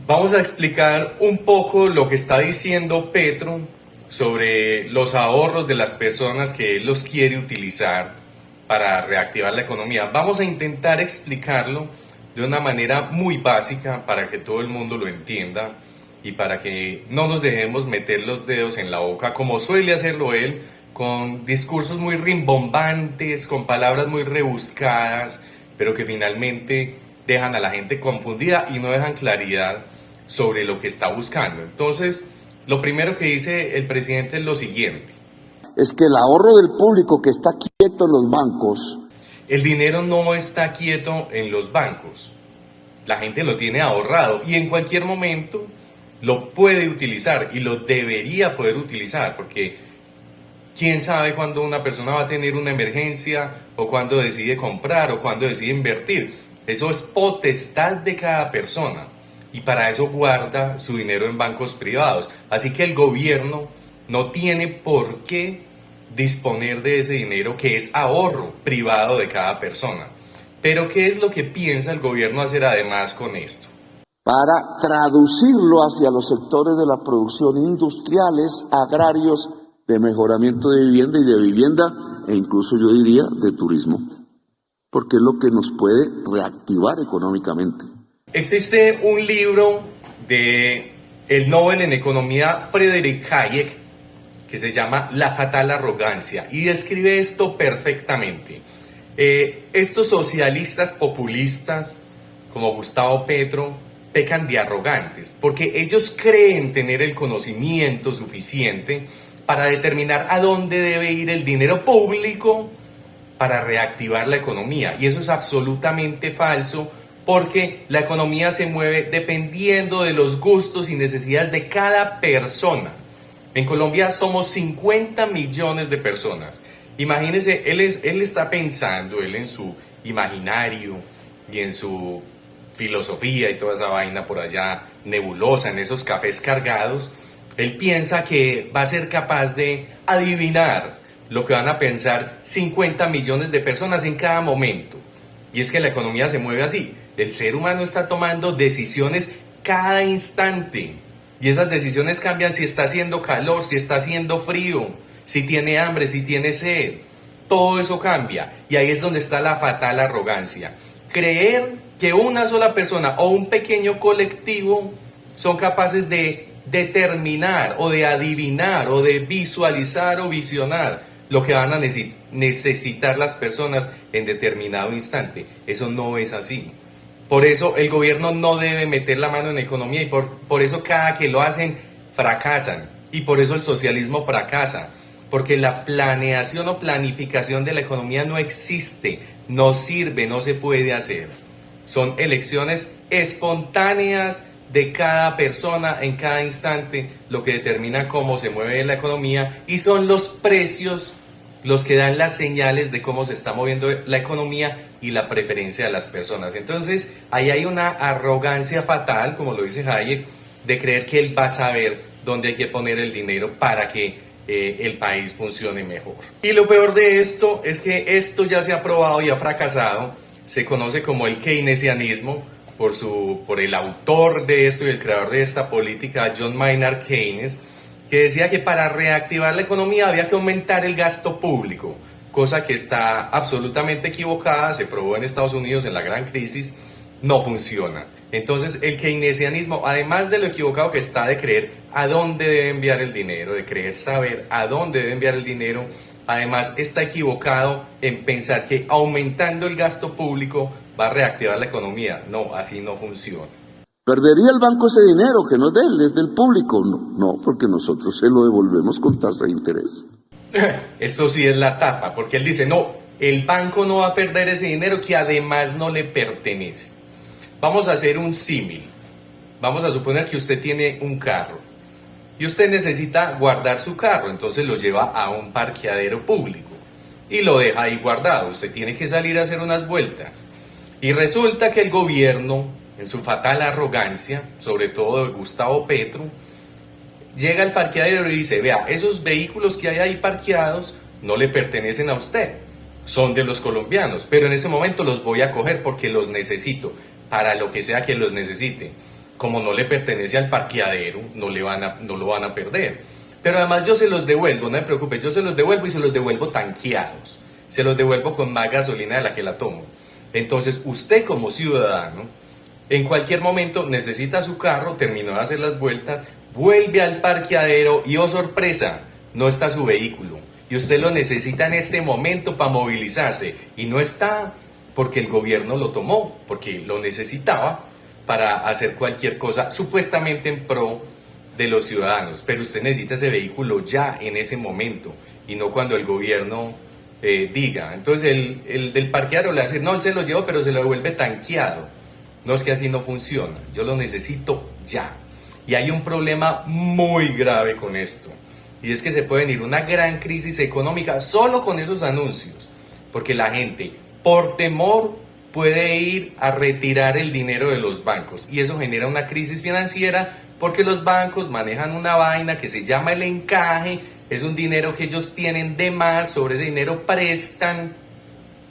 Vamos a explicar un poco lo que está diciendo Petro sobre los ahorros de las personas que él los quiere utilizar para reactivar la economía. Vamos a intentar explicarlo de una manera muy básica para que todo el mundo lo entienda y para que no nos dejemos meter los dedos en la boca como suele hacerlo él, con discursos muy rimbombantes, con palabras muy rebuscadas, pero que finalmente dejan a la gente confundida y no dejan claridad sobre lo que está buscando. Entonces, lo primero que dice el presidente es lo siguiente. Es que el ahorro del público que está quieto en los bancos. El dinero no está quieto en los bancos. La gente lo tiene ahorrado y en cualquier momento lo puede utilizar y lo debería poder utilizar, porque quién sabe cuándo una persona va a tener una emergencia o cuándo decide comprar o cuándo decide invertir. Eso es potestad de cada persona y para eso guarda su dinero en bancos privados. Así que el gobierno no tiene por qué disponer de ese dinero que es ahorro privado de cada persona. Pero ¿qué es lo que piensa el gobierno hacer además con esto? Para traducirlo hacia los sectores de la producción industriales, agrarios, de mejoramiento de vivienda e incluso yo diría de turismo, porque es lo que nos puede reactivar económicamente. Existe un libro de el Nobel en Economía Friedrich Hayek que se llama La fatal arrogancia y describe esto perfectamente. Estos socialistas populistas como Gustavo Petro pecan de arrogantes porque ellos creen tener el conocimiento suficiente para determinar a dónde debe ir el dinero público para reactivar la economía. Y eso es absolutamente falso porque la economía se mueve dependiendo de los gustos y necesidades de cada persona. En Colombia somos 50 millones de personas. Imagínense, él está pensando, él en su imaginario y en su filosofía y toda esa vaina por allá nebulosa, en esos cafés cargados, él piensa que va a ser capaz de adivinar lo que van a pensar 50 millones de personas en cada momento. Y es que la economía se mueve así. El ser humano está tomando decisiones cada instante. Y esas decisiones cambian si está haciendo calor, si está haciendo frío, si tiene hambre, si tiene sed. Todo eso cambia. Y ahí es donde está la fatal arrogancia. Creer que una sola persona o un pequeño colectivo son capaces de determinar o de adivinar o de visualizar o visionar lo que van a necesitar las personas en determinado instante. Eso no es así. Por eso el gobierno no debe meter la mano en la economía y por eso cada que lo hacen fracasan. Y por eso el socialismo fracasa. Porque la planeación o planificación de la economía no existe, no sirve, no se puede hacer. Son elecciones espontáneas de cada persona en cada instante, lo que determina cómo se mueve la economía, y son los precios los que dan las señales de cómo se está moviendo la economía y la preferencia de las personas. Entonces, ahí hay una arrogancia fatal, como lo dice Hayek, de creer que él va a saber dónde hay que poner el dinero para que el país funcione mejor. Y lo peor de esto es que esto ya se ha probado y ha fracasado. Se conoce como el keynesianismo por el autor de esto y el creador de esta política, John Maynard Keynes, que decía que para reactivar la economía había que aumentar el gasto público, cosa que está absolutamente equivocada. Se probó en Estados Unidos en la gran crisis, no funciona. Entonces el keynesianismo, además de lo equivocado que está de creer a dónde debe enviar el dinero, de creer saber a dónde debe enviar el dinero, además está equivocado en pensar que aumentando el gasto público va a reactivar la economía. No, así no funciona. ¿Perdería el banco ese dinero que no es de él, es del público? No, porque nosotros se lo devolvemos con tasa de interés. Esto sí es la tapa, porque él dice, no, el banco no va a perder ese dinero que además no le pertenece. Vamos a hacer un símil. Vamos a suponer que usted tiene un carro y usted necesita guardar su carro, entonces lo lleva a un parqueadero público y lo deja ahí guardado. Usted tiene que salir a hacer unas vueltas y resulta que el gobierno, en su fatal arrogancia, sobre todo de Gustavo Petro, llega al parqueadero y dice, vea, esos vehículos que hay ahí parqueados no le pertenecen a usted, son de los colombianos, pero en ese momento los voy a coger porque los necesito, para lo que sea que los necesite. como no le pertenece al parqueadero, no lo van a perder. Pero además yo se los devuelvo, no me preocupe, yo se los devuelvo y se los devuelvo tanqueados. Se los devuelvo con más gasolina de la que la tomo. Entonces, usted como ciudadano, en cualquier momento necesita su carro, terminó de hacer las vueltas, vuelve al parqueadero y, oh sorpresa, no está su vehículo. Y usted lo necesita en este momento para movilizarse. Y no está porque el gobierno lo tomó, porque lo necesitaba para hacer cualquier cosa, supuestamente en pro de los ciudadanos. Pero usted necesita ese vehículo ya, en ese momento, y no cuando el gobierno diga. Entonces el del parqueadero le va a decir, no, él se lo llevo, pero se lo devuelve tanqueado. No, es que así no funciona, yo lo necesito ya. Y hay un problema muy grave con esto, y es que se puede venir una gran crisis económica solo con esos anuncios, porque la gente, por temor, puede ir a retirar el dinero de los bancos, y eso genera una crisis financiera, porque los bancos manejan una vaina que se llama el encaje. Es un dinero que ellos tienen de más, sobre ese dinero prestan,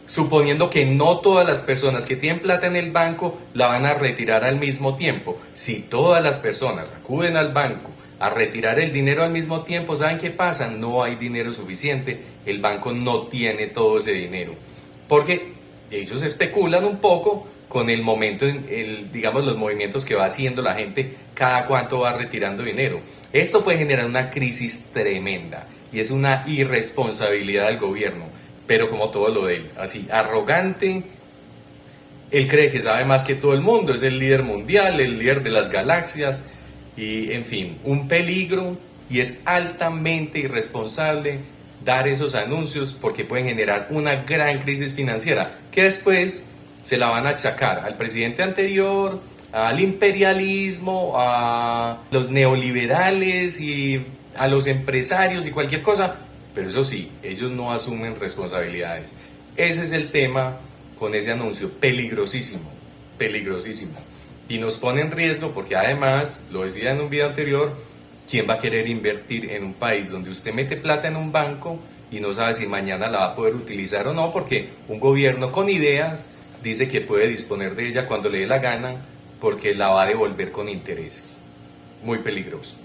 suponiendo que no todas las personas que tienen plata en el banco la van a retirar al mismo tiempo. Si todas las personas acuden al banco a retirar el dinero al mismo tiempo, ¿saben qué pasa? No hay dinero suficiente, el banco no tiene todo ese dinero, porque ellos especulan un poco con el momento, digamos, los movimientos que va haciendo la gente, cada cuánto va retirando dinero. Esto puede generar una crisis tremenda y es una irresponsabilidad del gobierno, pero como todo lo de él, así, arrogante. Él cree que sabe más que todo el mundo, es el líder mundial, el líder de las galaxias y, en fin, un peligro, y es altamente irresponsable dar esos anuncios porque pueden generar una gran crisis financiera que después se la van a achacar al presidente anterior, al imperialismo, a los neoliberales y a los empresarios y cualquier cosa, pero eso sí, ellos no asumen responsabilidades. Ese es el tema con ese anuncio, peligrosísimo, peligrosísimo. Y nos pone en riesgo porque además, lo decía en un video anterior, ¿quién va a querer invertir en un país donde usted mete plata en un banco y no sabe si mañana la va a poder utilizar o no? Porque un gobierno con ideas dice que puede disponer de ella cuando le dé la gana porque la va a devolver con intereses. Muy peligroso.